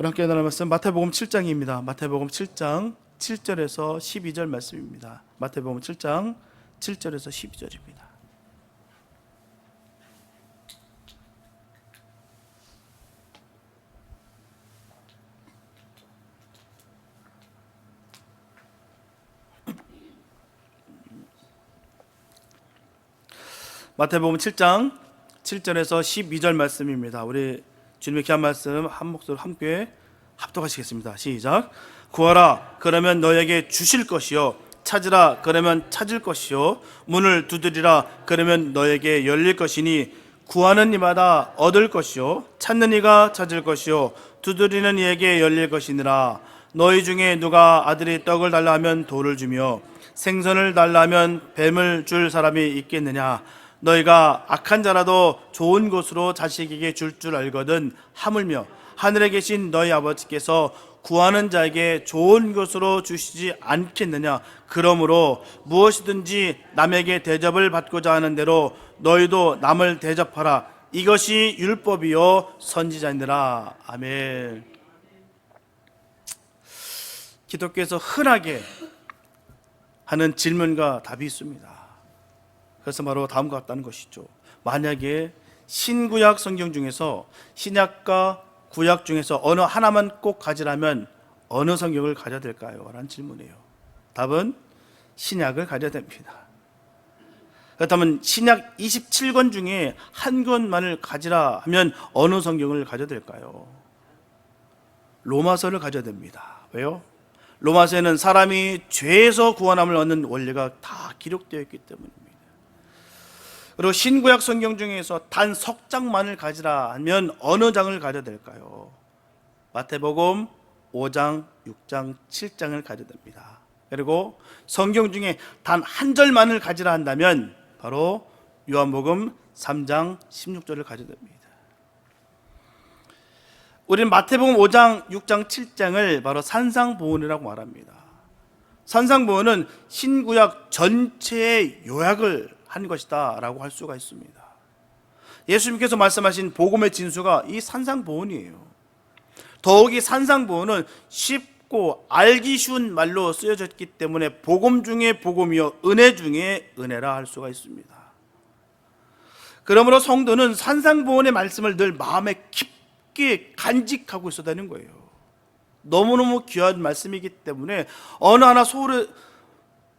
우리 함께 나눌 말씀 마태복음 7장입니다. 마태복음 7장 7절에서 12절 말씀입니다. 마태복음 7장 7절에서 12절입니다. 마태복음 7장 7절에서 12절 말씀입니다. 우리 주님의 귀한 말씀 한 목소리로 함께 합독하시겠습니다. 시작. 구하라 그러면 너에게 주실 것이요, 찾으라 그러면 찾을 것이요, 문을 두드리라 그러면 너에게 열릴 것이니 구하는 이마다 얻을 것이요, 찾는 이가 찾을 것이요, 두드리는 이에게 열릴 것이니라. 너희 중에 누가 아들이 떡을 달라 하면 돌을 주며 생선을 달라 하면 뱀을 줄 사람이 있겠느냐? 너희가 악한 자라도 좋은 것으로 자식에게 줄 알거든 하물며 하늘에 계신 너희 아버지께서 구하는 자에게 좋은 것으로 주시지 않겠느냐? 그러므로 무엇이든지 남에게 대접을 받고자 하는 대로 너희도 남을 대접하라. 이것이 율법이요 선지자니라. 아멘. 기독교에서 흔하게 하는 질문과 답이 있습니다. 그래서 바로 다음과 같다는 것이죠. 만약에 신구약 성경 중에서 신약과 구약 중에서 어느 하나만 꼭 가지라면 어느 성경을 가져야 될까요? 라는 질문이에요. 답은 신약을 가져야 됩니다. 그렇다면 신약 27권 중에 한 권만을 가지라 하면 어느 성경을 가져야 될까요? 로마서를 가져야 됩니다. 왜요? 로마서에는 사람이 죄에서 구원함을 얻는 원리가 다 기록되어 있기 때문입니다. 그리고 신구약 성경 중에서 단 석 장만을 가지라 하면 어느 장을 가져야 될까요? 마태복음 5장, 6장, 7장을 가져야 됩니다. 그리고 성경 중에 단 한 절만을 가지라 한다면 바로 요한복음 3장 16절을 가져야 됩니다. 우리는 마태복음 5장, 6장, 7장을 바로 산상보훈이라고 말합니다. 산상보훈은 신구약 전체의 요약을 한 것이다 라고 할 수가 있습니다. 예수님께서 말씀하신 복음의 진수가 이 산상보훈이에요. 더욱이 산상보훈은 쉽고 알기 쉬운 말로 쓰여졌기 때문에 복음 중에 복음이요 은혜 중에 은혜라 할 수가 있습니다. 그러므로 성도는 산상보훈의 말씀을 늘 마음에 깊게 간직하고 있어야 되는 거예요. 너무너무 귀한 말씀이기 때문에 어느 하나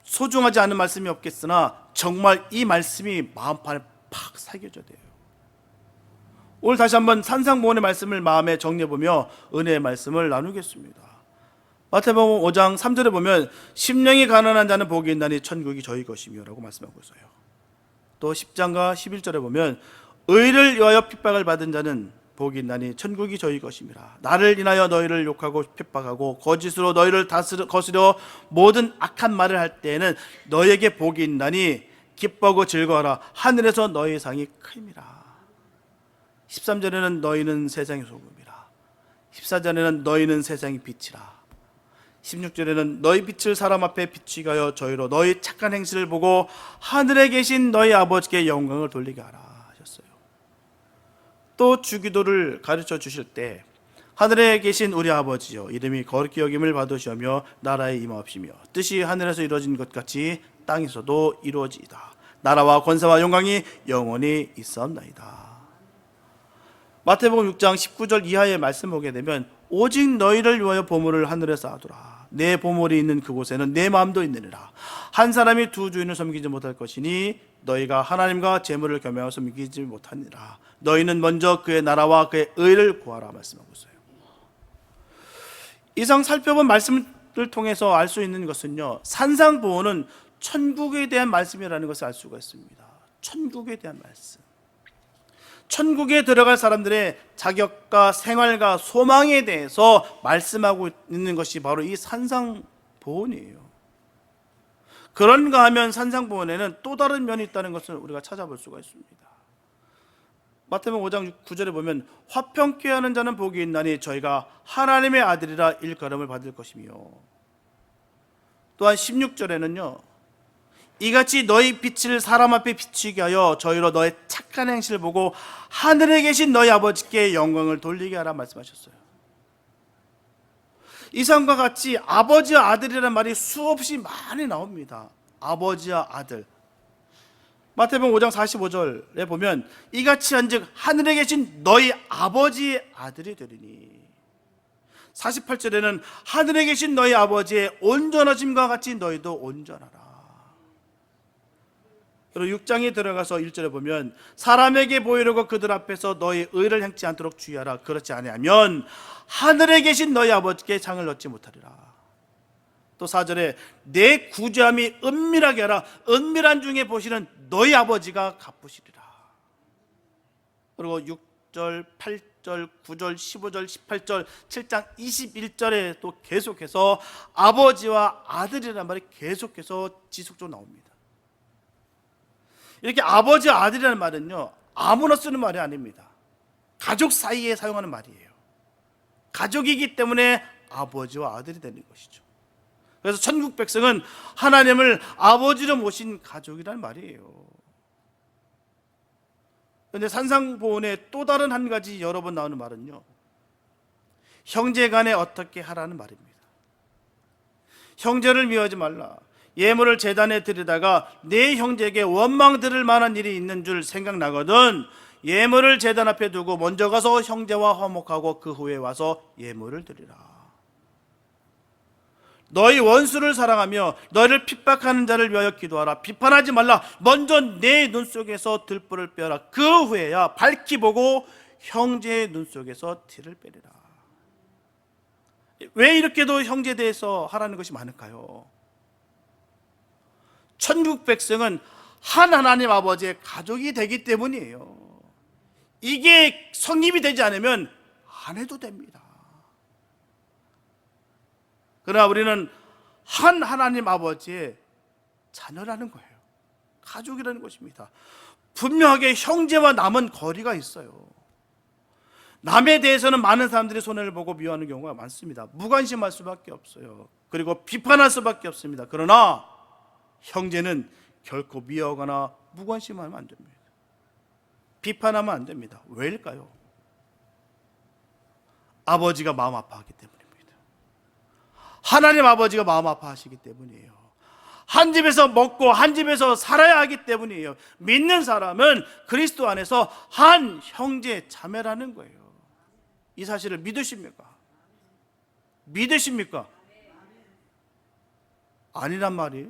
소중하지 않은 말씀이 없겠으나 정말 이 말씀이 마음판에 팍 새겨져야 돼요. 오늘 다시 한번 산상보훈의 말씀을 마음에 정리해보며 은혜의 말씀을 나누겠습니다. 마태복음 5장 3절에 보면 심령이 가난한 자는 복이 있나니 천국이 저희 것이며 라고 말씀하고 있어요. 또 10장과 11절에 보면 의를 위하여 핍박을 받은 자는 복이 있나니 천국이 저희 것임이라. 나를 인하여 너희를 욕하고 핍박하고 거짓으로 너희를 거스려 모든 악한 말을 할 때에는 너희에게 복이 있나니 기뻐하고 즐거워하라. 하늘에서 너희의 상이 크니라. 13절에는 너희는 세상의 소금이라. 14절에는 너희는 세상의 빛이라. 16절에는 너희 빛을 사람 앞에 비추게 하여 저희로 너희 착한 행실을 보고 하늘에 계신 너희 아버지께 영광을 돌리게 하라 하셨어요. 또 주기도를 가르쳐 주실 때 하늘에 계신 우리 아버지여 이름이 거룩히 여김을 받으시며 나라에 임하옵시며 뜻이 하늘에서 이루어진 것 같이 땅에서도 이루어지이다. 나라와 권세와 영광이 영원히 있사옵나이다. 마태복음 6장 19절 이하의 말씀 보게 되면 오직 너희를 위하여 보물을 하늘에 쌓아두라. 내 보물이 있는 그곳에는 내 마음도 있느니라. 한 사람이 두 주인을 섬기지 못할 것이니 너희가 하나님과 재물을 겸하여 섬기지 못하니라. 너희는 먼저 그의 나라와 그의 의를 구하라 말씀하고 있어요. 이상 살펴본 말씀을 통해서 알 수 있는 것은요, 산상보훈은 천국에 대한 말씀이라는 것을 알 수가 있습니다. 천국에 대한 말씀. 천국에 들어갈 사람들의 자격과 생활과 소망에 대해서 말씀하고 있는 것이 바로 이 산상보훈이에요. 그런가 하면 산상보훈에는 또 다른 면이 있다는 것을 우리가 찾아볼 수가 있습니다. 마태복음 5장 9절에 보면 화평케 하는 자는 복이 있나니 저희가 하나님의 아들이라 일컬음을 받을 것이며, 또한 16절에는요 이같이 너희 빛을 사람 앞에 비추게 하여 저희로 너의 착한 행실을 보고 하늘에 계신 너희 아버지께 영광을 돌리게 하라 말씀하셨어요. 이상과 같이 아버지와 아들이라는 말이 수없이 많이 나옵니다. 아버지와 아들. 마태복음 5장 45절에 보면 이같이 한즉 하늘에 계신 너희 아버지의 아들이 되리니, 48절에는 하늘에 계신 너희 아버지의 온전하심과 같이 너희도 온전하라. 그리고 6장에 들어가서 1절에 보면 사람에게 보이려고 그들 앞에서 너희 의를 행치 않도록 주의하라. 그렇지 아니하면 하늘에 계신 너희 아버지께 상을 얻지 못하리라. 또 4절에 내 구제함이 은밀하게 하라. 은밀한 중에 보시는 너희 아버지가 갚으시리라. 그리고 6절, 8절, 9절, 15절, 18절, 7장 21절에 또 계속해서 아버지와 아들이라는 말이 계속해서 지속적으로 나옵니다. 이렇게 아버지와 아들이라는 말은요, 아무나 쓰는 말이 아닙니다. 가족 사이에 사용하는 말이에요. 가족이기 때문에 아버지와 아들이 되는 것이죠. 그래서 천국 백성은 하나님을 아버지로 모신 가족이라는 말이에요. 그런데 산상보훈의 또 다른 한 가지 여러 번 나오는 말은요, 형제간에 어떻게 하라는 말입니다. 형제를 미워하지 말라. 예물을 제단에 드리다가 내 형제에게 원망 들을 만한 일이 있는 줄 생각나거든 예물을 제단 앞에 두고 먼저 가서 형제와 화목하고 그 후에 와서 예물을 드리라. 너희 원수를 사랑하며 너희를 핍박하는 자를 위하여 기도하라. 비판하지 말라. 먼저 내 눈 속에서 들불을 빼라. 그 후에야 밝히 보고 형제의 눈 속에서 티를 빼리라. 왜 이렇게도 형제에 대해서 하라는 것이 많을까요? 천국 백성은 한 하나님 아버지의 가족이 되기 때문이에요. 이게 성립이 되지 않으면 안 해도 됩니다. 그러나 우리는 한 하나님 아버지의 자녀라는 거예요. 가족이라는 것입니다. 분명하게 형제와 남은 거리가 있어요. 남에 대해서는 많은 사람들이 손해를 보고 미워하는 경우가 많습니다. 무관심할 수밖에 없어요. 그리고 비판할 수밖에 없습니다. 그러나 형제는 결코 미워하거나 무관심하면 안 됩니다. 비판하면 안 됩니다. 왜일까요? 아버지가 마음 아파하기 때문입니다. 하나님 아버지가 마음 아파하시기 때문이에요. 한 집에서 먹고 한 집에서 살아야 하기 때문이에요. 믿는 사람은 그리스도 안에서 한 형제 자매라는 거예요. 이 사실을 믿으십니까? 믿으십니까? 아니란 말이에요.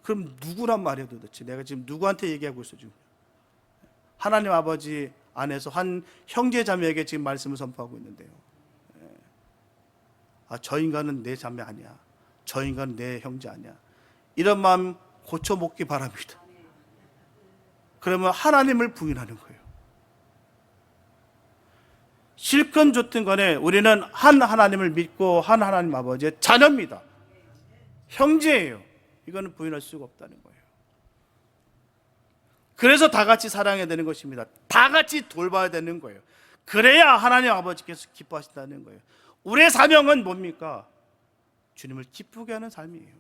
그럼 누구란 말이에요 도대체? 내가 지금 누구한테 얘기하고 있어 지금? 하나님 아버지 안에서 한 형제 자매에게 지금 말씀을 선포하고 있는데요. 저 인간은 내 자매 아니야. 저 인간은 내 형제 아니야. 이런 마음 고쳐먹기 바랍니다. 그러면 하나님을 부인하는 거예요. 실컷 좋든 간에 우리는 한 하나님을 믿고 한 하나님 아버지의 자녀입니다. 형제예요. 이거는 부인할 수가 없다는 거예요. 그래서 다 같이 사랑해야 되는 것입니다. 다 같이 돌봐야 되는 거예요. 그래야 하나님 아버지께서 기뻐하신다는 거예요. 우리의 사명은 뭡니까? 주님을 기쁘게 하는 삶이에요.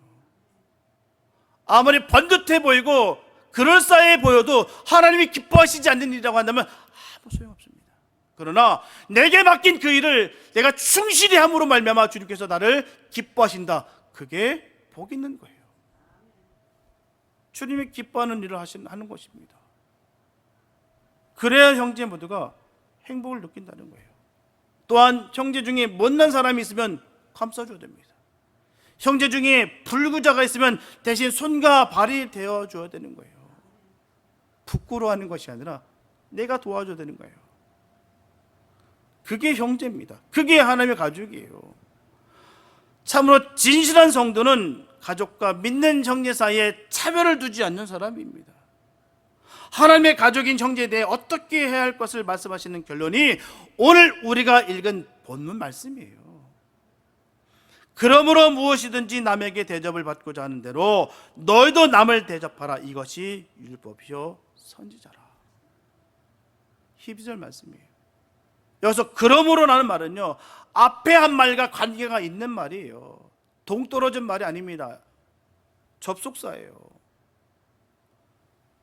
아무리 번듯해 보이고 그럴싸해 보여도 하나님이 기뻐하시지 않는 일이라고 한다면 아무 소용없습니다. 그러나 내게 맡긴 그 일을 내가 충실히 함으로 말미암아 주님께서 나를 기뻐하신다. 그게 복 있는 거예요. 주님이 기뻐하는 일을 하는 것입니다. 그래야 형제 모두가 행복을 느낀다는 거예요. 또한 형제 중에 못난 사람이 있으면 감싸줘야 됩니다. 형제 중에 불구자가 있으면 대신 손과 발이 되어줘야 되는 거예요. 부끄러워하는 것이 아니라 내가 도와줘야 되는 거예요. 그게 형제입니다. 그게 하나님의 가족이에요. 참으로 진실한 성도는 가족과 믿는 형제 사이에 차별을 두지 않는 사람입니다. 하나님의 가족인 형제에 대해 어떻게 해야 할 것을 말씀하시는 결론이 오늘 우리가 읽은 본문 말씀이에요. 그러므로 무엇이든지 남에게 대접을 받고자 하는 대로 너희도 남을 대접하라. 이것이 율법이요 선지자라. 히브리서 말씀이에요. 여기서 그러므로라는 말은요, 앞에 한 말과 관계가 있는 말이에요. 동떨어진 말이 아닙니다. 접속사예요.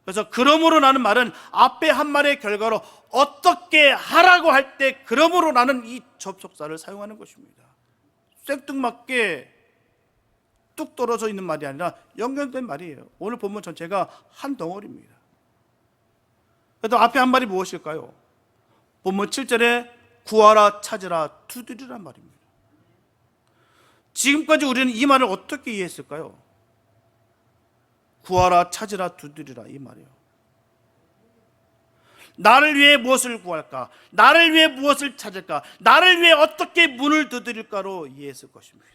그래서 그러므로 라는 말은 앞에 한 말의 결과로 어떻게 하라고 할 때 그러므로 라는 이 접속사를 사용하는 것입니다. 생뚱맞게 뚝 떨어져 있는 말이 아니라 연결된 말이에요. 오늘 본문 전체가 한 덩어리입니다. 그래도 앞에 한 말이 무엇일까요? 본문 7절에 구하라, 찾으라, 두드리란 말입니다. 지금까지 우리는 이 말을 어떻게 이해했을까요? 구하라, 찾으라, 두드리라 이 말이에요. 나를 위해 무엇을 구할까? 나를 위해 무엇을 찾을까? 나를 위해 어떻게 문을 두드릴까로 이해했을 것입니다.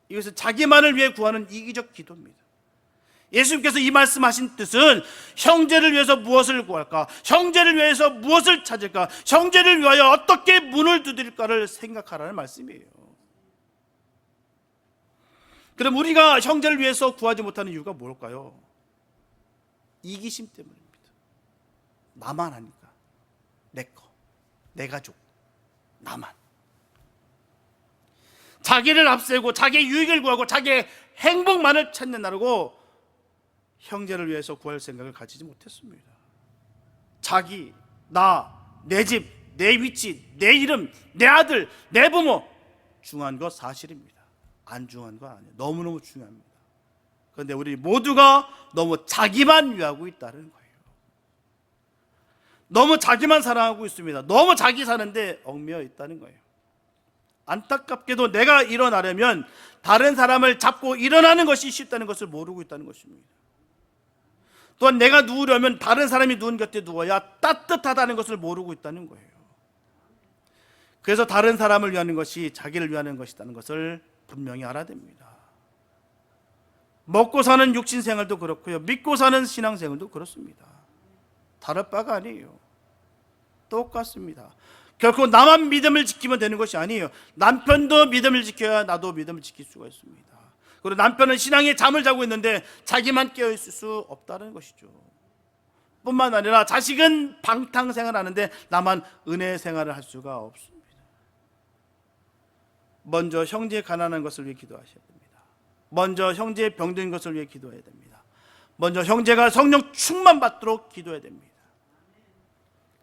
이것은 자기만을 위해 구하는 이기적 기도입니다. 예수님께서 이 말씀하신 뜻은 형제를 위해서 무엇을 구할까? 형제를 위해서 무엇을 찾을까? 형제를 위하여 어떻게 문을 두드릴까를 생각하라는 말씀이에요. 그럼 우리가 형제를 위해서 구하지 못하는 이유가 뭘까요? 이기심 때문입니다. 나만 하니까. 내 거, 내 가족, 나만. 자기를 앞세우고 자기의 유익을 구하고 자기의 행복만을 찾는다고 형제를 위해서 구할 생각을 가지지 못했습니다. 자기, 나, 내 집, 내 위치, 내 이름, 내 아들, 내 부모 중요한 거 사실입니다. 안 중요한 거 아니에요. 너무너무 중요합니다. 그런데 우리 모두가 너무 자기만 위하고 있다는 거예요. 너무 자기만 사랑하고 있습니다. 너무 자기 사는데 얽매여 있다는 거예요. 안타깝게도 내가 일어나려면 다른 사람을 잡고 일어나는 것이 쉽다는 것을 모르고 있다는 것입니다. 또한 내가 누우려면 다른 사람이 누운 곁에 누워야 따뜻하다는 것을 모르고 있다는 거예요. 그래서 다른 사람을 위하는 것이 자기를 위하는 것이라는 것을 분명히 알아야 됩니다. 먹고 사는 육신 생활도 그렇고요, 믿고 사는 신앙 생활도 그렇습니다. 다를 바가 아니에요. 똑같습니다. 결코 나만 믿음을 지키면 되는 것이 아니에요. 남편도 믿음을 지켜야 나도 믿음을 지킬 수가 있습니다. 그리고 남편은 신앙에 잠을 자고 있는데 자기만 깨어있을 수 없다는 것이죠. 뿐만 아니라 자식은 방탕생활하는데 나만 은혜 생활을 할 수가 없습니다. 먼저 형제 가난한 것을 위해 기도하셔야 됩니다. 먼저 형제 병든 것을 위해 기도해야 됩니다. 먼저 형제가 성령 충만 받도록 기도해야 됩니다.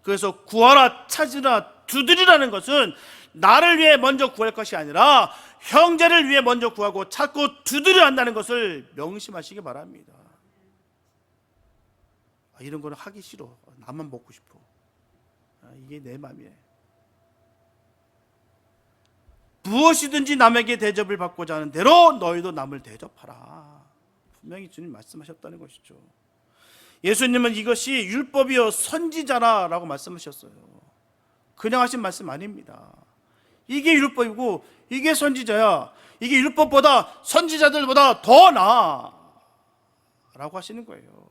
그래서 구하라, 찾으라, 두드리라는 것은 나를 위해 먼저 구할 것이 아니라 형제를 위해 먼저 구하고 찾고 두드려 한다는 것을 명심하시기 바랍니다. 이런 거는 하기 싫어. 나만 먹고 싶어. 이게 내 마음이에요. 무엇이든지 남에게 대접을 받고자 하는 대로 너희도 남을 대접하라. 분명히 주님 말씀하셨다는 것이죠. 예수님은 이것이 율법이요 선지자라라고 말씀하셨어요. 그냥 하신 말씀 아닙니다. 이게 율법이고 이게 선지자야. 이게 율법보다 선지자들보다 더 나아 라고 하시는 거예요.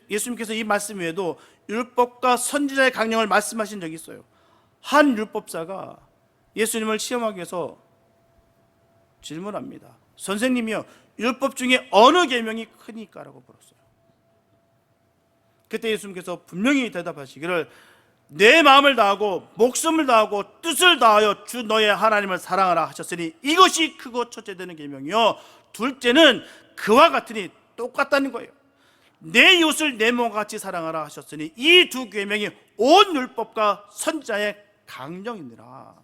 예수님께서 이 말씀 외에도 율법과 선지자의 강령을 말씀하신 적이 있어요. 한 율법사가 예수님을 시험하기 위해서 질문합니다. 선생님이요, 율법 중에 어느 계명이 크니까? 라고 물었어요. 그때 예수님께서 분명히 대답하시기를 내 마음을 다하고 목숨을 다하고 뜻을 다하여 주 너의 하나님을 사랑하라 하셨으니 이것이 크고 첫째 되는 계명이요 둘째는 그와 같으니 똑같다는 거예요. 내 이웃을 내 몸과 같이 사랑하라 하셨으니 이 두 계명이 온 율법과 선지자의 강령이니라.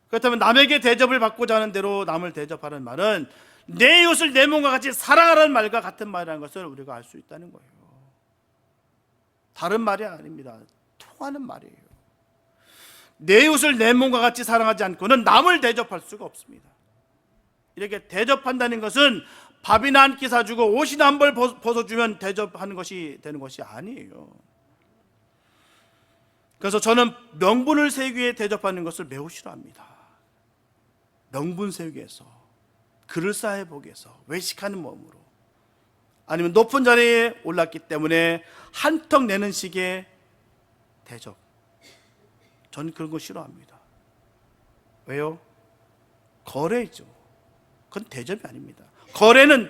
그렇다면 남에게 대접을 받고자 하는 대로 남을 대접하는 말은 내 이웃을 내 몸과 같이 사랑하라는 말과 같은 말이라는 것을 우리가 알 수 있다는 거예요. 다른 말이 아닙니다. 통하는 말이에요. 내 이웃을 내 몸과 같이 사랑하지 않고는 남을 대접할 수가 없습니다. 이렇게 대접한다는 것은 밥이나 한 끼 사주고 옷이나 한 벌 벗어주면 대접하는 것이 되는 것이 아니에요. 그래서 저는 명분을 세우기 위해 대접하는 것을 매우 싫어합니다. 명분 세우기 위해서, 그럴싸해 보기 위해서, 외식하는 마음으로, 아니면 높은 자리에 올랐기 때문에 한턱 내는 식의 대접, 저는 그런 거 싫어합니다. 왜요? 거래죠. 그건 대접이 아닙니다. 거래는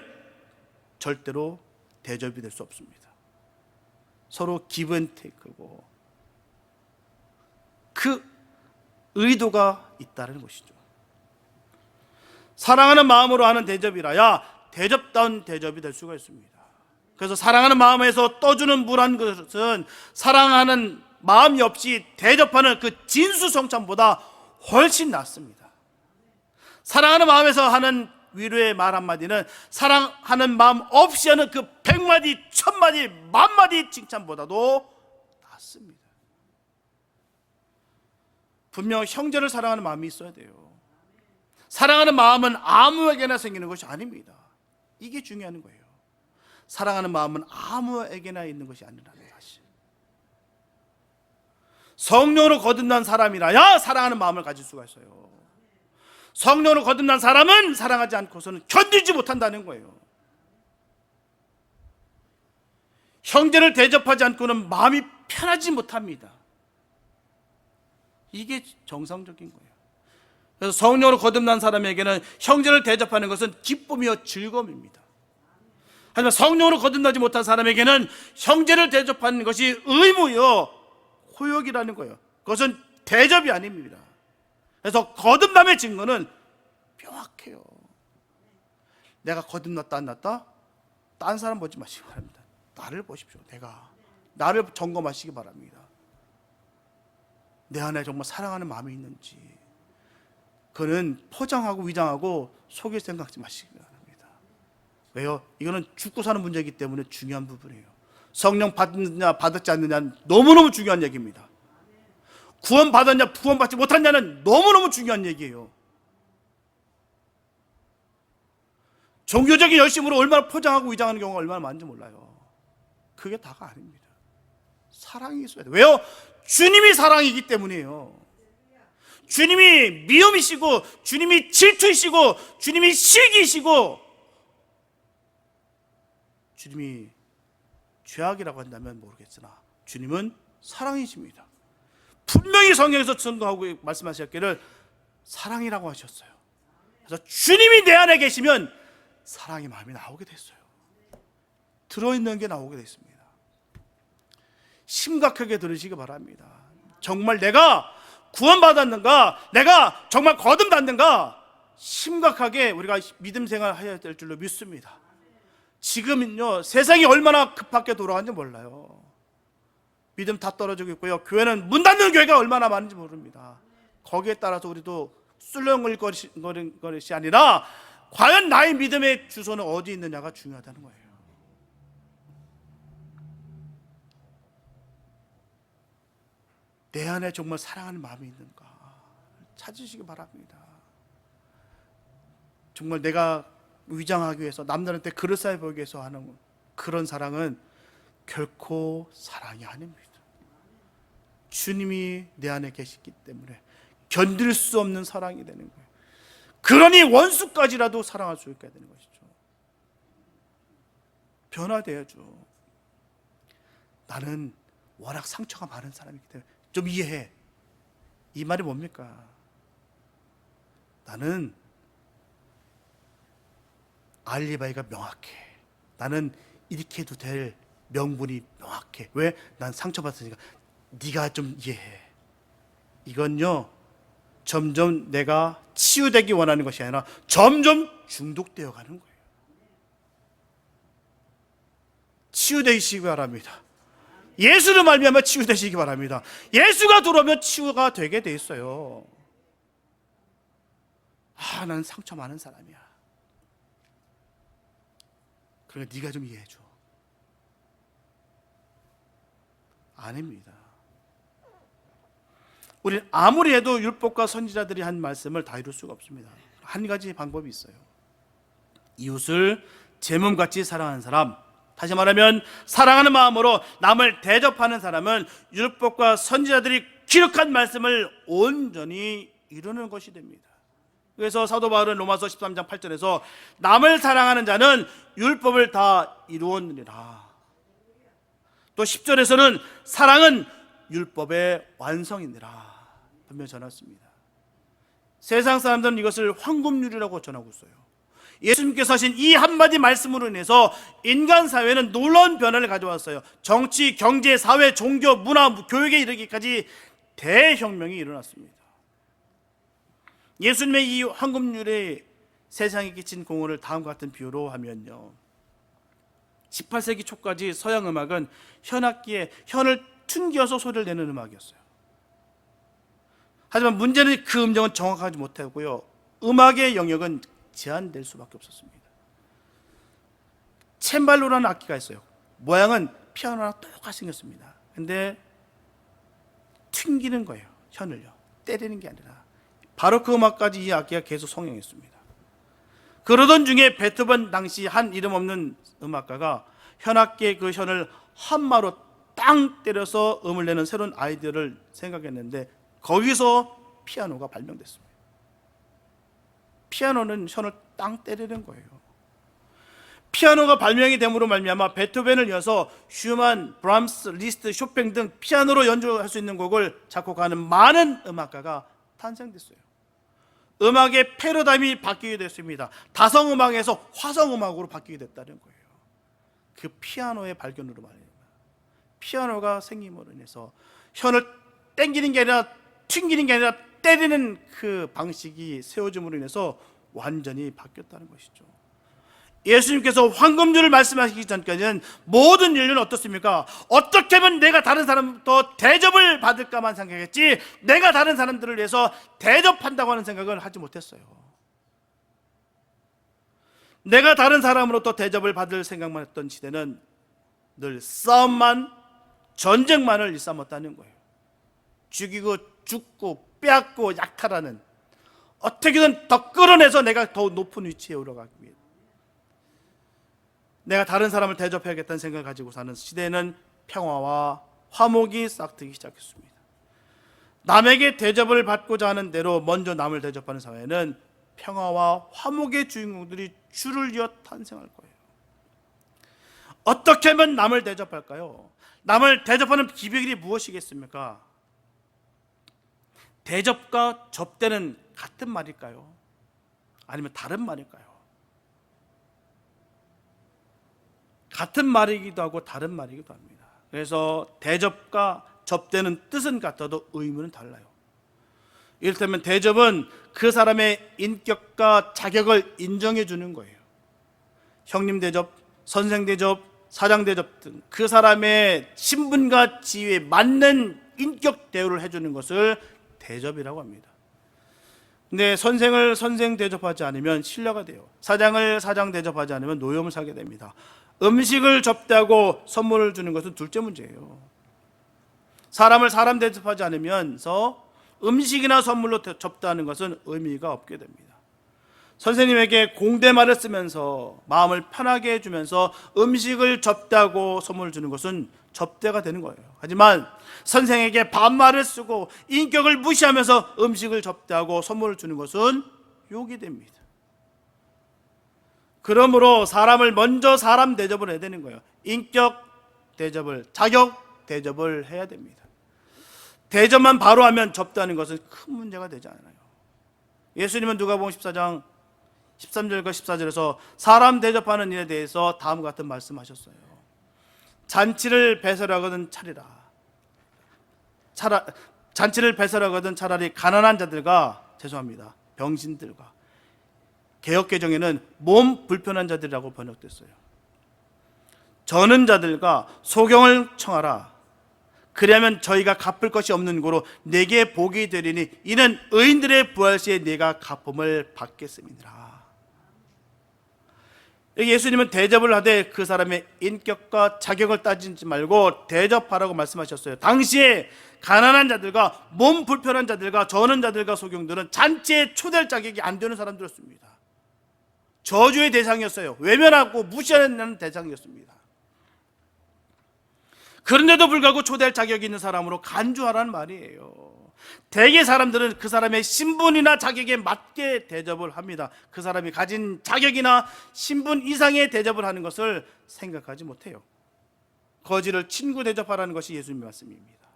절대로 대접이 될 수 없습니다. 서로 기브앤테이크고 그 의도가 있다는 것이죠. 사랑하는 마음으로 하는 대접이라야 대접다운 대접이 될 수가 있습니다. 그래서 사랑하는 마음에서 떠주는 물 한 것은 사랑하는 마음이 없이 대접하는 그 진수성찬보다 훨씬 낫습니다. 사랑하는 마음에서 하는 위로의 말 한마디는 사랑하는 마음 없이 하는 그 100마디, 1000마디, 10,000마디 칭찬보다도 낫습니다. 분명 형제를 사랑하는 마음이 있어야 돼요. 사랑하는 마음은 아무에게나 생기는 것이 아닙니다. 이게 중요한 거예요. 사랑하는 마음은 아무에게나 있는 것이 아니라는 사실. 성령으로 거듭난 사람이라야 사랑하는 마음을 가질 수가 있어요. 성령으로 거듭난 사람은 사랑하지 않고서는 견디지 못한다는 거예요. 형제를 대접하지 않고는 마음이 편하지 못합니다. 이게 정상적인 거예요. 그래서 성령으로 거듭난 사람에게는 형제를 대접하는 것은 기쁨이요 즐거움입니다. 하지만 성령으로 거듭나지 못한 사람에게는 형제를 대접하는 것이 의무요 호역이라는 거예요. 그것은 대접이 아닙니다. 그래서 거듭남의 증거는 명확해요. 내가 거듭났다 안 났다? 딴 사람 보지 마시기 바랍니다. 나를 보십시오. 나를 점검하시기 바랍니다. 내 안에 정말 사랑하는 마음이 있는지. 그는 포장하고 위장하고 속일 생각하지 마시기 바랍니다. 왜요? 이거는 죽고 사는 문제이기 때문에 중요한 부분이에요. 성령 받느냐 받지 않느냐는 너무너무 중요한 얘기입니다. 구원 받았냐 구원받지 못했냐는 너무너무 중요한 얘기예요. 종교적인 열심으로 얼마나 포장하고 위장하는 경우가 얼마나 많은지 몰라요. 그게 다가 아닙니다. 사랑이 있어야 돼요. 왜요? 주님이 사랑이기 때문이에요. 주님이 미움이시고 주님이 질투이시고 주님이 시기이시고 주님이 죄악이라고 한다면 모르겠으나 주님은 사랑이십니다. 분명히 성경에서 증거하고 말씀하셨기를 사랑이라고 하셨어요. 그래서 주님이 내 안에 계시면 사랑의 마음이 나오게 됐어요. 들어있는 게 나오게 됐습니다. 심각하게 들으시기 바랍니다. 정말 내가 구원받았는가, 내가 정말 거듭났는가, 심각하게 우리가 믿음 생활해야 될 줄로 믿습니다. 지금은요 세상이 얼마나 급하게 돌아가는지 몰라요. 믿음 다 떨어지고 있고요. 교회는 문 닫는 교회가 얼마나 많은지 모릅니다. 거기에 따라서 우리도 술렁거릴 것이 아니라 과연 나의 믿음의 주소는 어디 있느냐가 중요하다는 거예요. 내 안에 정말 사랑하는 마음이 있는가 찾으시기 바랍니다. 정말 내가 위장하기 위해서 남들한테 그릇사해 보이기 위해서 하는 그런 사랑은 결코 사랑이 아닙니다. 주님이 내 안에 계시기 때문에 견딜 수 없는 사랑이 되는 거예요. 그러니 원수까지라도 사랑할 수 있게 되는 것이죠. 변화돼야죠. 나는 워낙 상처가 많은 사람이기 때문에 좀 이해해. 이 말이 뭡니까? 나는 알리바이가 명확해. 나는 이렇게 해도 될 명분이 명확해. 왜? 난 상처받았으니까. 네가 좀 이해해. 이건요 점점 내가 치유되기 원하는 것이 아니라 점점 중독되어 가는 거예요. 치유되시기 바랍니다. 예수를 말미암아 치유되시기 바랍니다. 예수가 들어오면 치유가 되게 돼 있어요. 나는 상처 많은 사람이야. 그러니까 네가 좀 이해해줘. 아닙니다. 우리는 아무리 해도 율법과 선지자들이 한 말씀을 다 이룰 수가 없습니다. 한 가지 방법이 있어요. 이웃을 제 몸같이 사랑하는 사람, 다시 말하면 사랑하는 마음으로 남을 대접하는 사람은 율법과 선지자들이 기록한 말씀을 온전히 이루는 것이 됩니다. 그래서 사도 바울은 로마서 13장 8절에서 남을 사랑하는 자는 율법을 다 이루었느니라. 또 10절에서는 사랑은 율법의 완성이니라 분명히 전했습니다. 세상 사람들은 이것을 황금률이라고 전하고 있어요. 예수님께서 하신 이 한마디 말씀으로 인해서 인간 사회는 놀라운 변화를 가져왔어요. 정치, 경제, 사회, 종교, 문화, 교육에 이르기까지 대혁명이 일어났습니다. 예수님의 이 황금률의 세상에 끼친 공헌을 다음과 같은 비유로 하면요, 18세기 초까지 서양 음악은 현악기에 현을 튕겨서 소리를 내는 음악이었어요. 하지만 문제는 그 음정은 정확하지 못하고요, 음악의 영역은 제한될 수밖에 없었습니다. 챈발로라는 악기가 있어요. 모양은 피아노랑 똑같이 생겼습니다. 근데 튕기는 거예요. 현을요, 때리는 게 아니라. 바로 그 음악까지 이 악기가 계속 성행했습니다. 그러던 중에 베토벤 당시 한 이름 없는 음악가가 현악기의 그 현을 한마로 땅 때려서 음을 내는 새로운 아이디어를 생각했는데, 거기서 피아노가 발명됐습니다. 피아노는 현을 땅 때리는 거예요. 피아노가 발명이 됨으로 말미암아 베토벤을 이어서 슈만, 브람스, 리스트, 쇼팽 등 피아노로 연주할 수 있는 곡을 작곡하는 많은 음악가가 탄생됐어요. 음악의 패러다임이 바뀌게 됐습니다. 다성음악에서 화성음악으로 바뀌게 됐다는 거예요. 그 피아노의 발견으로 말입니다. 피아노가 생김으로 인해서 현을 땡기는 게 아니라 튕기는 게 아니라 때리는 그 방식이 세워짐으로 인해서 완전히 바뀌었다는 것이죠. 예수님께서 황금줄을 말씀하시기 전까지는 모든 인류는 어떻습니까? 어떻게 하면 내가 다른 사람부터 대접을 받을까만 생각했지, 내가 다른 사람들을 위해서 대접한다고 하는 생각을 하지 못했어요. 내가 다른 사람으로부터 대접을 받을 생각만 했던 시대는 늘 싸움만, 전쟁만을 일삼았다는 거예요. 죽이고 죽고 빼앗고 약탈하는, 어떻게든 더 끌어내서 내가 더 높은 위치에 올라가기 위해 내가 다른 사람을 대접해야겠다는 생각을 가지고 사는 시대에는 평화와 화목이 싹트기 시작했습니다. 남에게 대접을 받고자 하는 대로 먼저 남을 대접하는 사회는 평화와 화목의 주인공들이 줄을 이어 탄생할 거예요. 어떻게 하면 남을 대접할까요? 남을 대접하는 기별이 무엇이겠습니까? 대접과 접대는 같은 말일까요? 아니면 다른 말일까요? 같은 말이기도 하고 다른 말이기도 합니다. 그래서 대접과 접대는 뜻은 같아도 의미는 달라요. 이를테면 대접은 그 사람의 인격과 자격을 인정해 주는 거예요. 형님 대접, 선생 대접, 사장 대접 등 그 사람의 신분과 지위에 맞는 인격 대우를 해주는 것을 대접이라고 합니다. 근데 선생을 선생 대접하지 않으면 신뢰가 돼요. 사장을 사장 대접하지 않으면 노여움을 사게 됩니다. 음식을 접대하고 선물을 주는 것은 둘째 문제예요. 사람을 사람 대접하지 않으면서 음식이나 선물로 접대하는 것은 의미가 없게 됩니다. 선생님에게 공대말을 쓰면서 마음을 편하게 해주면서 음식을 접대하고 선물을 주는 것은 접대가 되는 거예요. 하지만 선생에게 반말을 쓰고 인격을 무시하면서 음식을 접대하고 선물을 주는 것은 욕이 됩니다. 그러므로 사람을 먼저 사람 대접을 해야 되는 거예요. 인격 대접을, 자격 대접을 해야 됩니다. 대접만 바로 하면 접대하는 것은 큰 문제가 되지 않아요. 예수님은 누가복음 14장 13절과 14절에서 사람 대접하는 일에 대해서 다음과 같은 말씀하셨어요. 잔치를 배설하거든 잔치를 배설하거든 차라리 가난한 자들과, 죄송합니다, 병신들과, 개역개정에는 몸 불편한 자들이라고 번역됐어요. 저는 자들과 소경을 청하라. 그리하면 저희가 갚을 것이 없는 고로 내게 복이 되리니 이는 의인들의 부활시에 내가 갚음을 받겠음이니라. 예수님은 대접을 하되 그 사람의 인격과 자격을 따지지 말고 대접하라고 말씀하셨어요. 당시에 가난한 자들과 몸 불편한 자들과 저는 자들과 소경들은 잔치에 초대할 자격이 안 되는 사람들이었습니다. 저주의 대상이었어요. 외면하고 무시하는 대상이었습니다. 그런데도 불구하고 초대할 자격이 있는 사람으로 간주하라는 말이에요. 대개 사람들은 그 사람의 신분이나 자격에 맞게 대접을 합니다. 그 사람이 가진 자격이나 신분 이상의 대접을 하는 것을 생각하지 못해요. 거지를 친구 대접하라는 것이 예수님의 말씀입니다.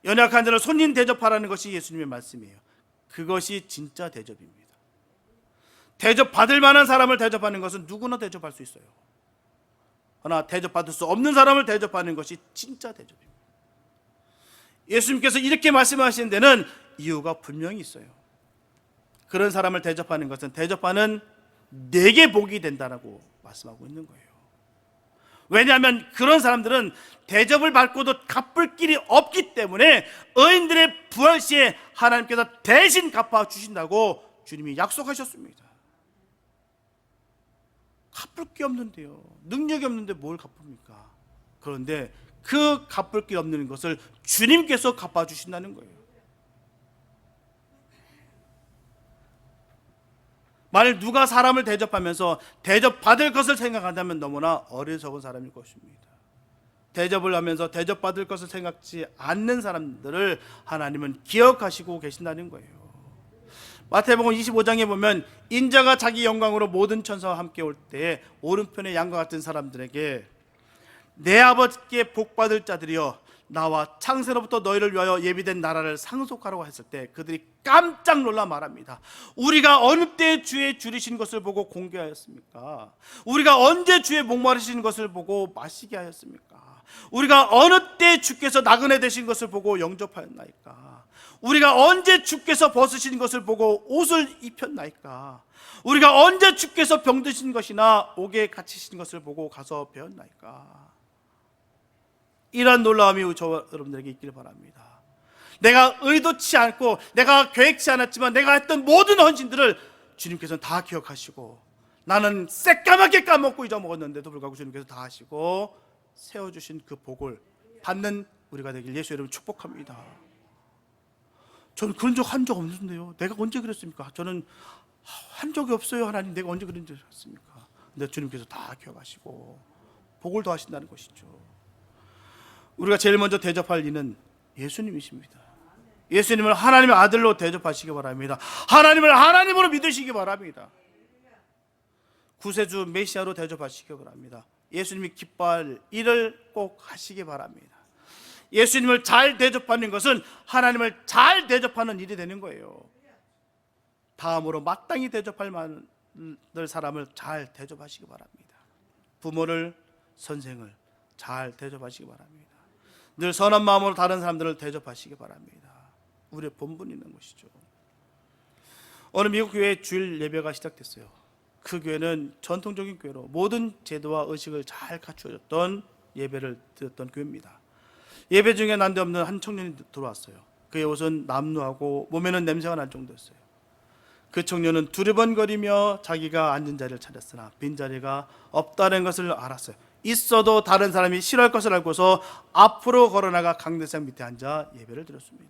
연약한 자를 손님 대접하라는 것이 예수님의 말씀이에요. 그것이 진짜 대접입니다. 대접받을 만한 사람을 대접하는 것은 누구나 대접할 수 있어요. 그러나 대접받을 수 없는 사람을 대접하는 것이 진짜 대접입니다. 예수님께서 이렇게 말씀하시는 데는 이유가 분명히 있어요. 그런 사람을 대접하는 것은 대접하는 내게 복이 된다라고 말씀하고 있는 거예요. 왜냐하면 그런 사람들은 대접을 받고도 갚을 길이 없기 때문에 의인들의 부활 시에 하나님께서 대신 갚아 주신다고 주님이 약속하셨습니다. 갚을 게 없는데요, 능력이 없는데 뭘 갚습니까? 그런데 그 갚을 게 없는 것을 주님께서 갚아 주신다는 거예요. 만일 누가 사람을 대접하면서 대접받을 것을 생각한다면 너무나 어리석은 사람일 것입니다. 대접을 하면서 대접받을 것을 생각지 않는 사람들을 하나님은 기억하시고 계신다는 거예요. 마태복음 25장에 보면 인자가 자기 영광으로 모든 천사와 함께 올 때에 오른편의 양과 같은 사람들에게 내 아버지께 복받을 자들이여 나와 창세로부터 너희를 위하여 예비된 나라를 상속하라고 했을 때 그들이 깜짝 놀라 말합니다. 우리가 어느 때 주의 줄이신 것을 보고 공개하였습니까? 우리가 언제 주의 목마르신 것을 보고 마시게 하였습니까? 우리가 어느 때 주께서 나그네 되신 것을 보고 영접하였나이까? 우리가 언제 주께서 벗으신 것을 보고 옷을 입혔나이까? 우리가 언제 주께서 병드신 것이나 옥에 갇히신 것을 보고 가서 배웠나이까? 이러한 놀라움이 저와 여러분들에게 있기를 바랍니다. 내가 의도치 않고 내가 계획치 않았지만 내가 했던 모든 헌신들을 주님께서는 다 기억하시고, 나는 새까맣게 까먹고 잊어먹었는데도 불구하고 주님께서 다 하시고 세워주신 그 복을 받는 우리가 되길 예수 이름으로 축복합니다. 저는 그런 적 한 적 없는데요, 내가 언제 그랬습니까? 저는 한 적이 없어요. 하나님, 내가 언제 그런 적 있습니까? 근데 주님께서 다 기억하시고 복을 더하신다는 것이죠. 우리가 제일 먼저 대접할 이는 예수님이십니다. 예수님을 하나님의 아들로 대접하시기 바랍니다. 하나님을 하나님으로 믿으시기 바랍니다. 구세주 메시아로 대접하시기 바랍니다. 예수님이 기뻐할 일을 꼭 하시기 바랍니다. 예수님을 잘 대접하는 것은 하나님을 잘 대접하는 일이 되는 거예요. 다음으로 마땅히 대접할 만한 사람을 잘 대접하시기 바랍니다. 부모를, 선생을 잘 대접하시기 바랍니다. 늘 선한 마음으로 다른 사람들을 대접하시기 바랍니다. 우리의 본분이 있는 것이죠. 어느 미국 교회에 주일 예배가 시작됐어요. 그 교회는 전통적인 교회로 모든 제도와 의식을 잘 갖추어졌던 예배를 드렸던 교회입니다. 예배 중에 난데없는 한 청년이 들어왔어요. 그의 옷은 남루하고 몸에는 냄새가 날 정도였어요. 그 청년은 두리번거리며 자기가 앉은 자리를 찾았으나 빈자리가 없다는 것을 알았어요. 있어도 다른 사람이 싫어할 것을 알고서 앞으로 걸어나가 강대상 밑에 앉아 예배를 드렸습니다.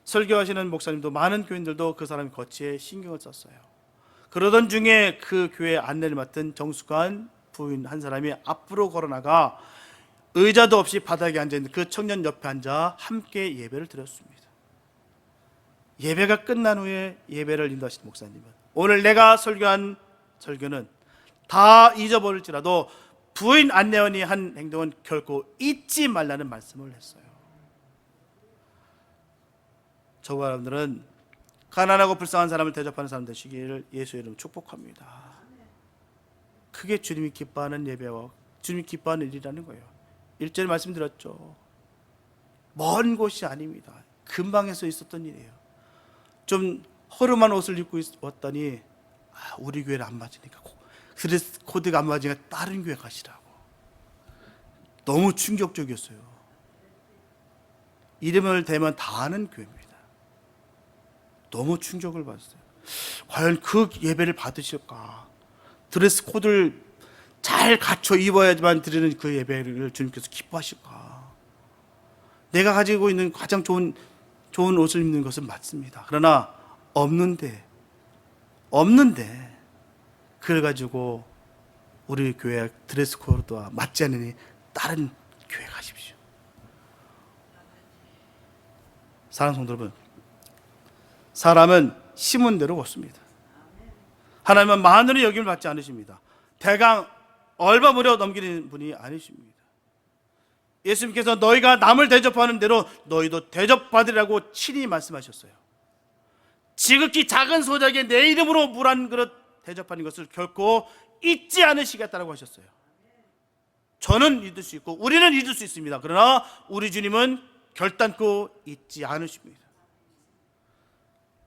설교하시는 목사님도 많은 교인들도 그 사람의 거치에 신경을 썼어요. 그러던 중에 그 교회 안내를 맡은 정숙한 부인 한 사람이 앞으로 걸어나가 의자도 없이 바닥에 앉아있는 그 청년 옆에 앉아 함께 예배를 드렸습니다. 예배가 끝난 후에 예배를 인도하신 목사님은 오늘 내가 설교한 설교는 다 잊어버릴지라도 부인 안내원이 한 행동은 결코 잊지 말라는 말씀을 했어요. 저와 여러분들은 가난하고 불쌍한 사람을 대접하는 사람 되시기를 예수의 이름으로 축복합니다. 그게 주님이 기뻐하는 예배와 주님이 기뻐하는 일이라는 거예요. 1절 말씀드렸죠. 먼 곳이 아닙니다. 근방에서 있었던 일이에요. 좀 허름한 옷을 입고 왔더니 우리 교회는 안 맞으니까, 드레스 코드가 안 맞으니까 다른 교회 가시라고. 너무 충격적이었어요. 이름을 대면 다 아는 교회입니다. 너무 충격을 받았어요. 과연 그 예배를 받으실까? 드레스 코드를 잘 갖춰 입어야지만 드리는 그 예배를 주님께서 기뻐하실까? 내가 가지고 있는 가장 좋은 옷을 입는 것은 맞습니다. 그러나 없는데 그걸 가지고 우리 교회 드레스 코드와 맞지 않으니 다른 교회 가십시오. 사랑하는 성도 여러분, 사람은 심은 대로 걷습니다. 하나님은 만으로 여김을 받지 않으십니다. 대강 얼마무려 넘기는 분이 아니십니다. 예수님께서 너희가 남을 대접하는 대로 너희도 대접받으라고 친히 말씀하셨어요. 지극히 작은 소작에 내 이름으로 물 한 그릇 대접하는 것을 결코 잊지 않으시겠다고 하셨어요. 저는 잊을 수 있고 우리는 잊을 수 있습니다. 그러나 우리 주님은 결단코 잊지 않으십니다.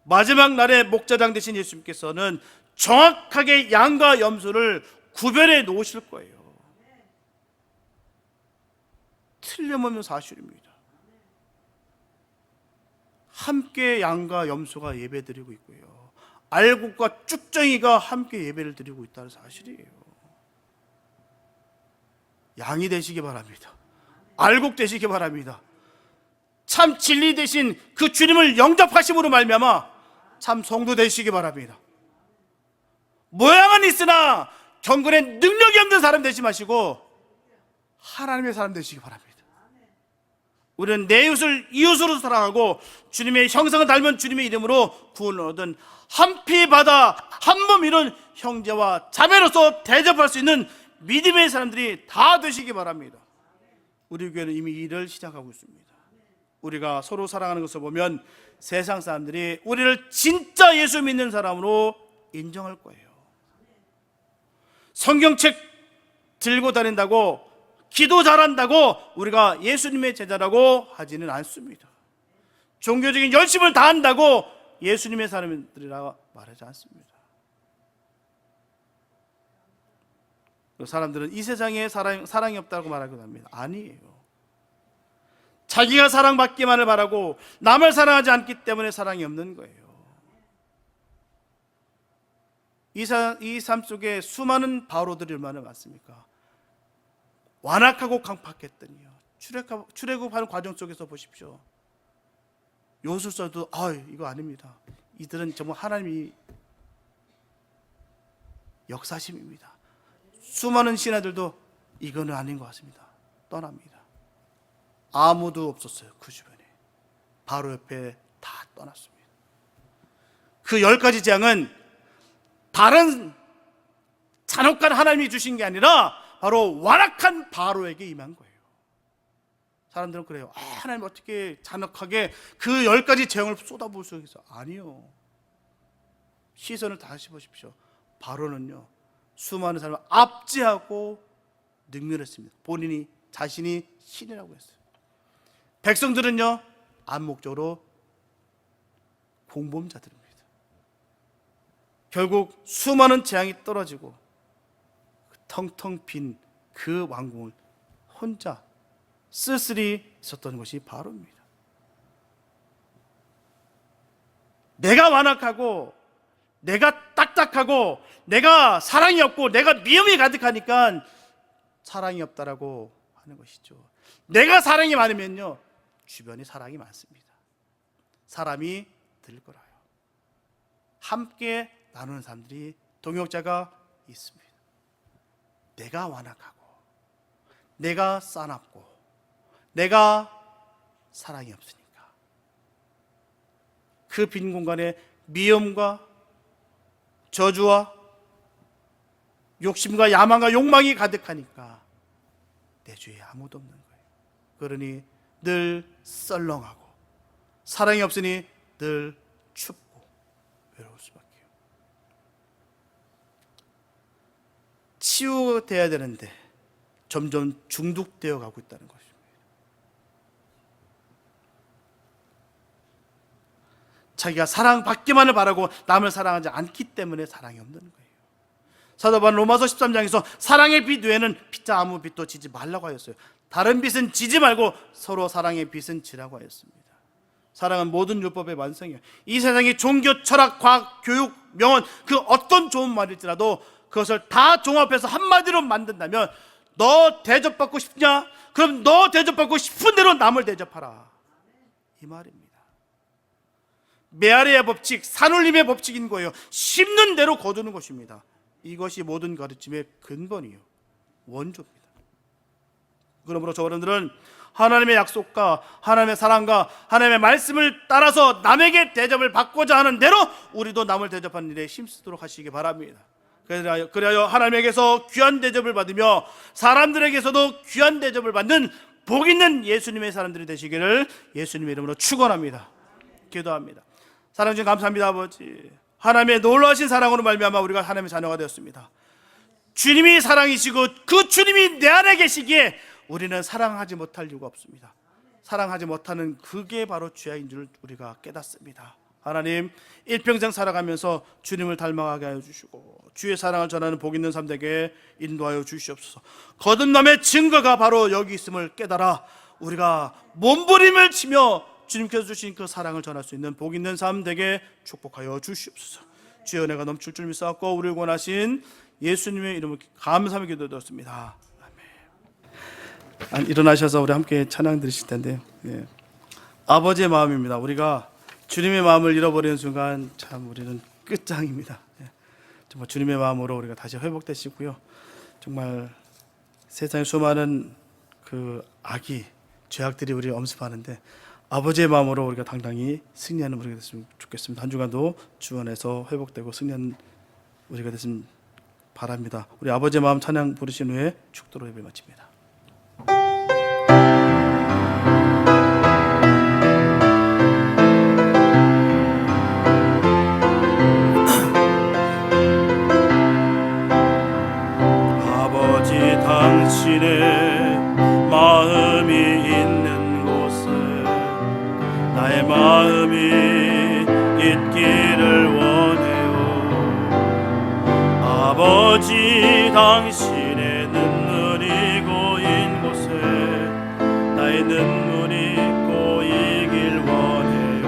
마지막 날에 목자장 되신 예수님께서는 정확하게 양과 염소를 구별해 놓으실 거예요. 틀림없는 사실입니다. 함께 양과 염소가 예배드리고 있고요, 알곡과 쭉정이가 함께 예배를 드리고 있다는 사실이에요. 양이 되시기 바랍니다. 알곡 되시기 바랍니다. 참 진리 되신 그 주님을 영접하심으로 말미암아 참 성도 되시기 바랍니다. 모양은 있으나 경건에 능력이 없는 사람 되지 마시고 하나님의 사람 되시기 바랍니다. 우리는 내 이웃을 이웃으로 사랑하고 주님의 형상을 닮은 주님의 이름으로 구원을 얻은 한 피 바다 한 몸 이룬 형제와 자매로서 대접할 수 있는 믿음의 사람들이 다 되시기 바랍니다. 우리 교회는 이미 이 일을 시작하고 있습니다. 우리가 서로 사랑하는 것을 보면 세상 사람들이 우리를 진짜 예수 믿는 사람으로 인정할 거예요. 성경책 들고 다닌다고, 기도 잘한다고 우리가 예수님의 제자라고 하지는 않습니다. 종교적인 열심을 다한다고 예수님의 사람들이라 말하지 않습니다. 사람들은 이 세상에 사랑이 없다고 말하기도 합니다. 아니에요. 자기가 사랑받기만을 바라고 남을 사랑하지 않기 때문에 사랑이 없는 거예요. 이 삶 속에 수많은 바로들이 얼마나 많습니까? 완악하고 강팍했더니요, 출애굽하는 과정 속에서 보십시오. 요술서도 이거 아닙니다. 이들은 정말 하나님이 역사심입니다. 수많은 신하들도 이거는 아닌 것 같습니다. 떠납니다. 아무도 없었어요. 그 주변에. 바로 옆에 다 떠났습니다. 그 10가지 재앙은 다른 잔혹한 하나님이 주신 게 아니라 바로 완악한 바로에게 임한 거예요. 사람들은 그래요. 하나님 어떻게 잔혹하게 그 10가지 재앙을 쏟아부을 수 있어? 아니요. 시선을 다시 보십시오. 바로는요, 수많은 사람을 압제하고 능멸했습니다. 본인이 자신이 신이라고 했어요. 백성들은요, 암묵적으로 공범자들입니다. 결국 수많은 재앙이 떨어지고 텅텅 빈 그 왕궁을 혼자 쓸쓸히 있었던 것이 바로입니다. 내가 완악하고 내가 딱딱하고 내가 사랑이 없고 내가 미움이 가득하니까 사랑이 없다라고 하는 것이죠. 내가 사랑이 많으면요, 주변에 사랑이 많습니다. 사람이 들끓어요. 함께 나누는 사람들이 동역자가 있습니다. 내가 완악하고 내가 싸납고 내가 사랑이 없으니까 그 빈 공간에 미움과 저주와 욕심과 야망과 욕망이 가득하니까 내 주위에 아무도 없는 거예요. 그러니 늘 썰렁하고 사랑이 없으니 늘 춥고 외로울 수밖에요. 치유돼야 되는데 점점 중독되어 가고 있다는 것입니다. 자기가 사랑받기만을 바라고 남을 사랑하지 않기 때문에 사랑이 없는 거예요. 사도 바울은 로마서 13장에서 사랑의 빛 외에는 피자 아무 빛도 지지 말라고 하였어요. 다른 빛은 지지 말고 서로 사랑의 빛은 지라고 하였습니다. 사랑은 모든 율법의 완성이에요. 이 세상의 종교, 철학, 과학, 교육, 명언, 그 어떤 좋은 말일지라도 그것을 다 종합해서 한마디로 만든다면, 너 대접받고 싶냐? 그럼 너 대접받고 싶은 대로 남을 대접하라, 이 말입니다. 메아리의 법칙, 산울림의 법칙인 거예요. 심는 대로 거두는 것입니다. 이것이 모든 가르침의 근본이요, 원조입니다. 그러므로 저분들은 하나님의 약속과 하나님의 사랑과 하나님의 말씀을 따라서 남에게 대접을 받고자 하는 대로 우리도 남을 대접하는 일에 힘쓰도록 하시기 바랍니다. 그래야 하나님에게서 귀한 대접을 받으며 사람들에게서도 귀한 대접을 받는 복 있는 예수님의 사람들이 되시기를 예수님의 이름으로 축원합니다. 기도합니다. 사랑 주님 감사합니다. 아버지, 하나님의 놀라우신 사랑으로 말미암아 우리가 하나님의 자녀가 되었습니다. 주님이 사랑이시고 그 주님이 내 안에 계시기에 우리는 사랑하지 못할 이유가 없습니다. 사랑하지 못하는 그게 바로 죄악인 줄 우리가 깨닫습니다. 하나님, 일평생 살아가면서 주님을 닮아가게 하여 주시고 주의 사랑을 전하는 복 있는 삶 되게 인도하여 주시옵소서. 거듭남의 증거가 바로 여기 있음을 깨달아 우리가 몸부림을 치며 주님께서 주신 그 사랑을 전할 수 있는 복 있는 삶 되게 축복하여 주시옵소서. 주의 은혜가 넘칠 줄 믿사옵고 우리를 권하신 예수님의 이름을 감사하며 기도드렸습니다. 아멘. 일어나셔서 우리 함께 찬양 드리실 텐데요. 예. 아버지의 마음입니다. 우리가 주님의 마음을 잃어버리는 순간 참 우리는 끝장입니다. 예. 정말 주님의 마음으로 우리가 다시 회복되시고요. 정말 세상에 수많은 그 악이 죄악들이 우리를 엄습하는데 아버지의 마음으로 우리가 당당히 승리하는 우리가 됐으면 좋겠습니다. 한 주간도 주 안에서 회복되고 승리하는 우리가 됐으면 바랍니다. 우리 아버지의 마음 찬양 부르신 후에 축도로 예배 마칩니다. 아버지 당신의 마음이 있는 곳에 나의 마음이 있기를 원해요. 아버지 당신의 눈물이 고인 곳에 나의 눈물이 고이길 원해요.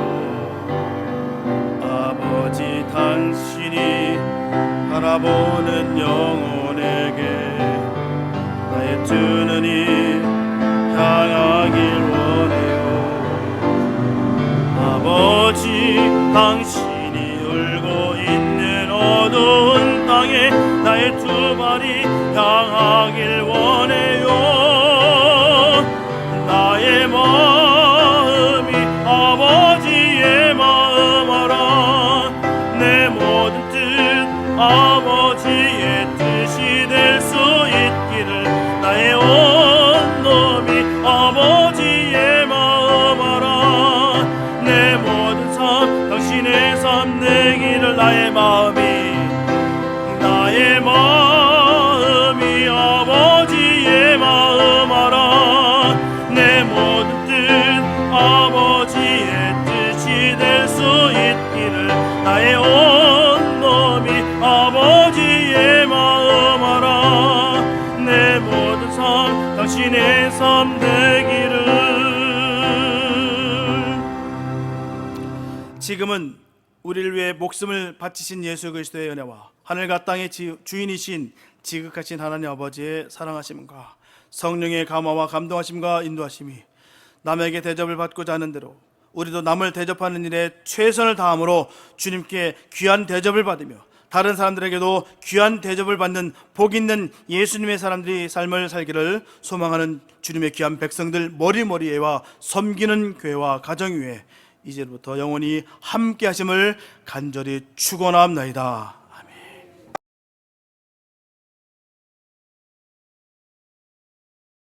아버지 당신이 바라보는 영혼에게 나의 두 눈이 향하길 원해요. 아버지 당신이 울고 있는 어두운 땅에 나의 두 발이 향하길 원해요. 나의 마음이 아버지의 마음 알아 내 모든 뜻 아버지의 뜻이 될 수 있기를 나의 온 놈이 아버지의 마음 알아 내 모든 삶 당신의 삶 되기를 나의 마음이 아버지의 마음 알아 내 모든 뜻 아버지의 뜻이 될 수 있기를 나의 온 놈이 아버지의 마음 알아 내 모든 삶 당신의 삶 되기를. 지금은 우리를 위해 목숨을 바치신 예수 그리스도의 은혜와 하늘과 땅의 주인이신 지극하신 하나님 아버지의 사랑하심과 성령의 감화와 감동하심과 인도하심이 남에게 대접을 받고자 하는 대로 우리도 남을 대접하는 일에 최선을 다함으로 주님께 귀한 대접을 받으며 다른 사람들에게도 귀한 대접을 받는 복 있는 예수님의 사람들이 삶을 살기를 소망하는 주님의 귀한 백성들 머리머리에와 섬기는 교회와 가정 위에 이제부터 영원히 함께 하심을 간절히 축원하옵나이다.